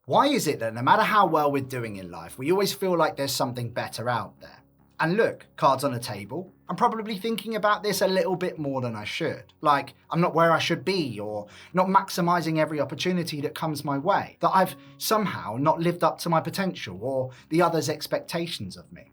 Why is it that no matter how well we're doing in life, we always feel like there's something better out there? And look, cards on the table, I'm probably thinking about this a little bit more than I should. Like, I'm not where I should be, or not maximizing every opportunity that comes my way, that I've somehow not lived up to my potential or the others' expectations of me.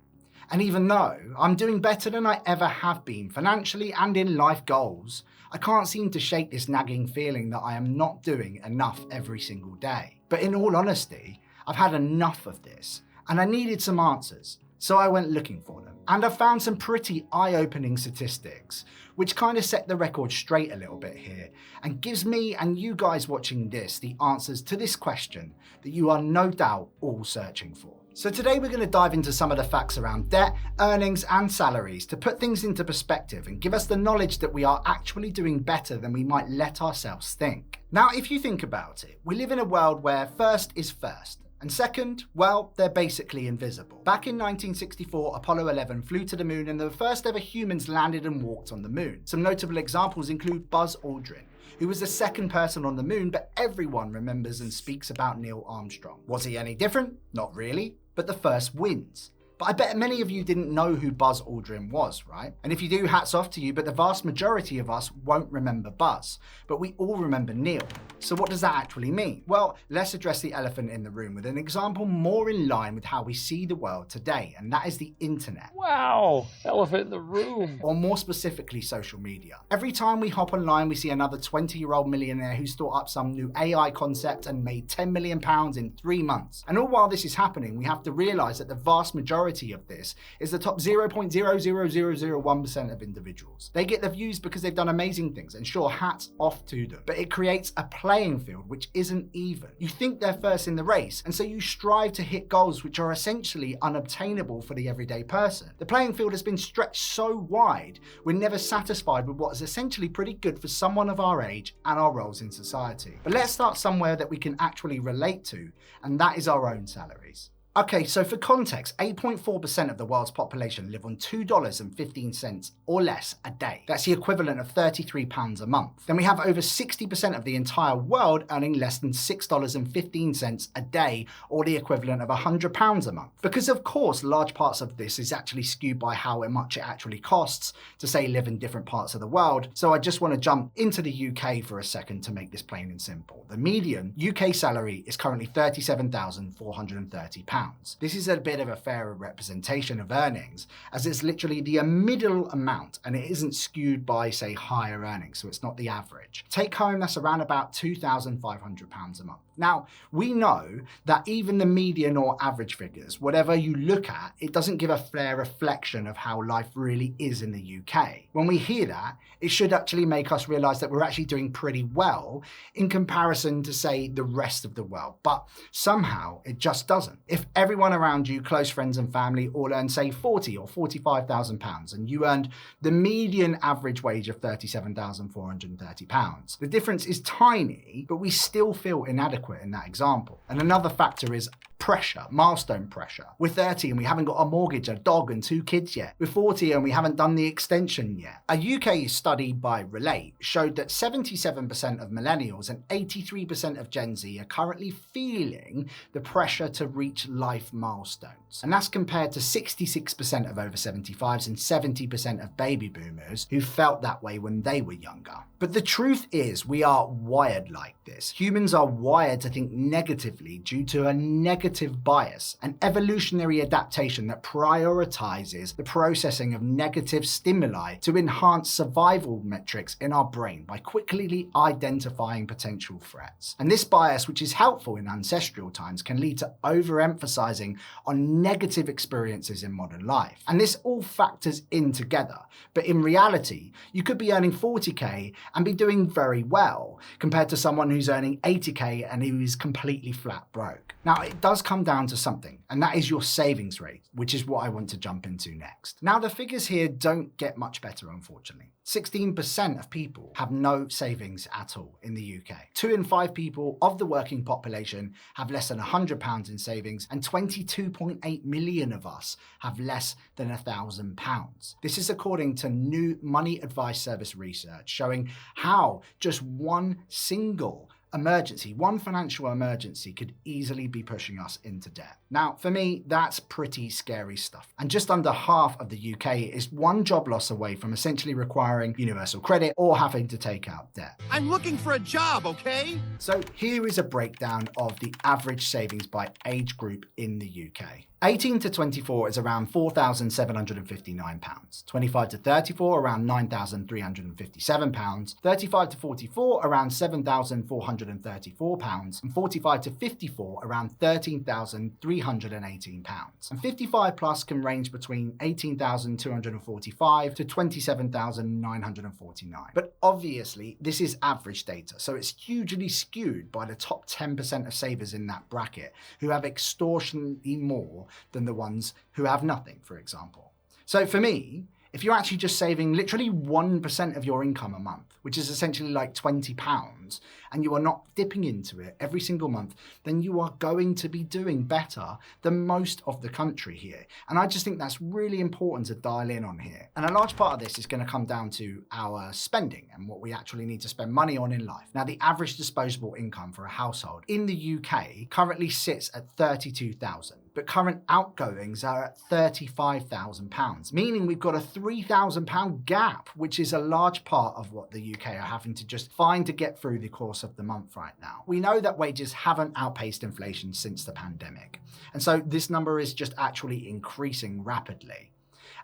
And even though I'm doing better than I ever have been financially and in life goals, I can't seem to shake this nagging feeling that I am not doing enough every single day. But in all honesty, I've had enough of this, and I needed some answers. So I went looking for them. And I found some pretty eye-opening statistics, which kind of set the record straight a little bit here, and gives me and you guys watching this the answers to this question that you are no doubt all searching for. So today we're going to dive into some of the facts around debt, earnings, and salaries to put things into perspective and give us the knowledge that we are actually doing better than we might let ourselves think. Now, if you think about it, we live in a world where first is first. And second, well, they're basically invisible. Back in 1964, Apollo 11 flew to the moon and the first ever humans landed and walked on the moon. Some notable examples include Buzz Aldrin, who was the second person on the moon, but everyone remembers and speaks about Neil Armstrong. Was he any different? Not really, but the first wins. But I bet many of you didn't know who Buzz Aldrin was, right? And if you do, hats off to you, but the vast majority of us won't remember Buzz. But we all remember Neil. So what does that actually mean? Well, let's address the elephant in the room with an example more in line with how we see the world today, and that is the internet. Wow, elephant in the room. Or more specifically, social media. Every time we hop online, we see another 20-year-old millionaire who's thought up some new AI concept and made £10 million in 3 months. And all while this is happening, we have to realize that the vast majority of this is the top 0.00001% of individuals. They get the views because they've done amazing things, and sure, hats off to them. But it creates a playing field which isn't even. You think they're first in the race, and so you strive to hit goals which are essentially unobtainable for the everyday person. The playing field has been stretched so wide, we're never satisfied with what is essentially pretty good for someone of our age and our roles in society. But let's start somewhere that we can actually relate to, and that is our own salaries. Okay, so for context, 8.4% of the world's population live on $2.15 or less a day. That's the equivalent of £33 a month. Then we have over 60% of the entire world earning less than $6.15 a day, or the equivalent of £100 a month. Because of course, large parts of this is actually skewed by how much it actually costs to, say, live in different parts of the world. So I just want to jump into the UK for a second to make this plain and simple. The median UK salary is currently £37,430. This is a bit of a fairer representation of earnings, as it's literally the middle amount and it isn't skewed by, say, higher earnings, so it's not the average. Take home, that's around about £2,500 a month. Now, we know that even the median or average figures, whatever you look at, it doesn't give a fair reflection of how life really is in the UK. When we hear that, it should actually make us realise that we're actually doing pretty well in comparison to, say, the rest of the world. But somehow it just doesn't. If everyone around you, close friends and family, all earn, say, £40,000 or £45,000, and you earned the median average wage of £37,430, the difference is tiny, but we still feel inadequate in that example. And another factor is pressure, milestone pressure. We're 30 and we haven't got a mortgage, a dog and 2 kids yet. We're 40 and we haven't done the extension yet. A UK study by Relate showed that 77% of millennials and 83% of Gen Z are currently feeling the pressure to reach life milestones. And that's compared to 66% of over 75s and 70% of baby boomers who felt that way when they were younger. But the truth is, we are wired like this. Humans are wired to think negatively due to a negative bias, an evolutionary adaptation that prioritizes the processing of negative stimuli to enhance survival metrics in our brain by quickly identifying potential threats. And this bias, which is helpful in ancestral times, can lead to overemphasizing on negative experiences in modern life. And this all factors in together. But in reality, you could be earning 40k and be doing very well compared to someone who's earning 80k and who is completely flat broke. Now, it does come down to something, and that is your savings rate, which is what I want to jump into next. Now, the figures here don't get much better, unfortunately. 16% of people have no savings at all in the UK. 2 in 5 people of the working population have less than £100 in savings, and 22.8 million of us have less than £1,000. This is according to new Money Advice Service research showing how just one single emergency, one financial emergency could easily be pushing us into debt. Now, for me, that's pretty scary stuff. And just under half of the UK is one job loss away from essentially requiring universal credit or having to take out debt. I'm looking for a job, okay? So here is a breakdown of the average savings by age group in the UK. 18 to 24 is around £4,759. 25 to 34 around £9,357. 35 to 44 around £7,434. And 45 to 54 around £13,318. And 55 plus can range between £18,245 to £27,949. But obviously this is average data, so it's hugely skewed by the top 10% of savers in that bracket who have extortionately more than the ones who have nothing, for example. So for me, if you're actually just saving literally 1% of your income a month, which is essentially like £20, and you are not dipping into it every single month, then you are going to be doing better than most of the country here. And I just think that's really important to dial in on here. And a large part of this is going to come down to our spending and what we actually need to spend money on in life. Now, the average disposable income for a household in the UK currently sits at £32,000. But current outgoings are at £35,000, meaning we've got a £3,000 gap, which is a large part of what the UK are having to just find to get through the course of the month right now. We know that wages haven't outpaced inflation since the pandemic, and so this number is just actually increasing rapidly.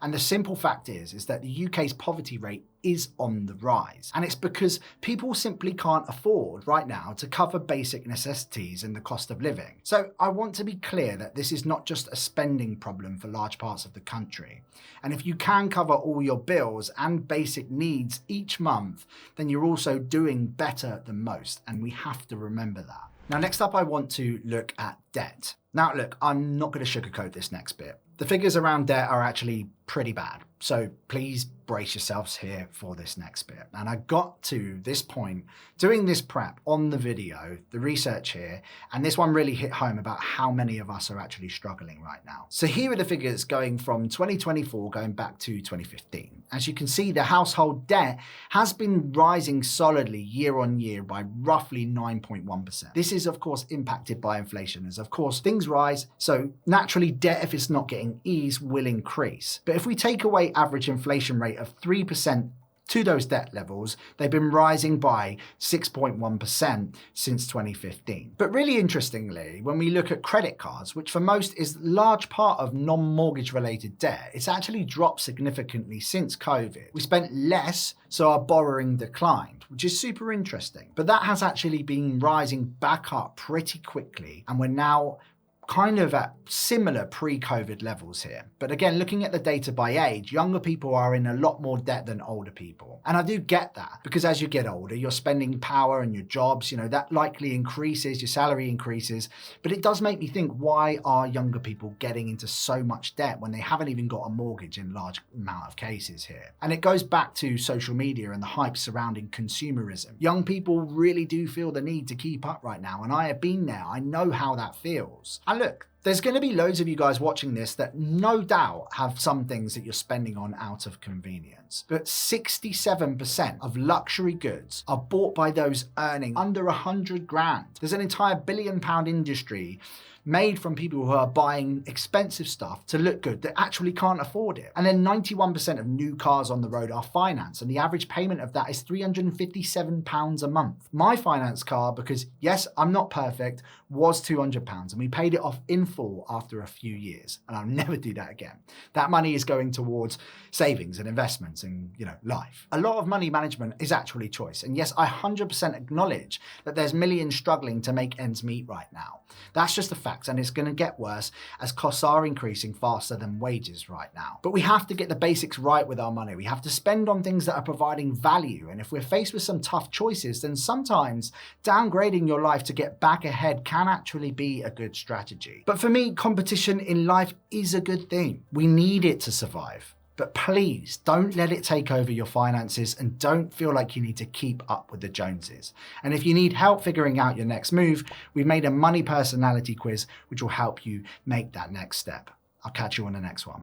And the simple fact is that the UK's poverty rate is on the rise. And it's because people simply can't afford right now to cover basic necessities and the cost of living. So I want to be clear that this is not just a spending problem for large parts of the country. And if you can cover all your bills and basic needs each month, then you're also doing better than most. And we have to remember that. Now, next up, I want to look at debt. Now, look, I'm not going to sugarcoat this next bit. The figures around debt are actually pretty bad. So please brace yourselves here for this next bit. And I got to this point doing this prep on the video, the research here, and this one really hit home about how many of us are actually struggling right now. So here are the figures going from 2024 going back to 2015. As you can see, the household debt has been rising solidly year on year by roughly 9.1%. This is of course impacted by inflation, as of course things rise, so naturally debt, if it's not getting eased, will increase. But if we take away average inflation rate of 3% to those debt levels, they've been rising by 6.1% since 2015. But really interestingly, when we look at credit cards, which for most is a large part of non-mortgage related debt, it's actually dropped significantly since COVID. We spent less, so our borrowing declined, which is super interesting. But that has actually been rising back up pretty quickly, and we're now kind of at similar pre-COVID levels here. But again, looking at the data by age, younger people are in a lot more debt than older people. And I do get that, because as you get older, your spending power and your jobs, that likely increases, your salary increases. But it does make me think, why are younger people getting into so much debt when they haven't even got a mortgage in large amount of cases here? And it goes back to social media and the hype surrounding consumerism. Young people really do feel the need to keep up right now, and I have been there. I know how that feels. And look, there's going to be loads of you guys watching this that no doubt have some things that you're spending on out of convenience. But 67% of luxury goods are bought by those earning under 100 grand. There's an entire £1 billion industry made from people who are buying expensive stuff to look good that actually can't afford it. And then 91% of new cars on the road are financed, and the average payment of that is £357 a month. My finance car, because yes, I'm not perfect, was £200, and we paid it off in full after a few years, and I'll never do that again. That money is going towards savings and investments and, life. A lot of money management is actually choice. And yes, I 100% acknowledge that there's millions struggling to make ends meet right now. That's just a fact, and it's going to get worse as costs are increasing faster than wages right now. But we have to get the basics right with our money. We have to spend on things that are providing value. And if we're faced with some tough choices, then sometimes downgrading your life to get back ahead can actually be a good strategy. But for me, competition in life is a good thing. We need it to survive. But please don't let it take over your finances, and don't feel like you need to keep up with the Joneses. And if you need help figuring out your next move, we've made a money personality quiz which will help you make that next step. I'll catch you on the next one.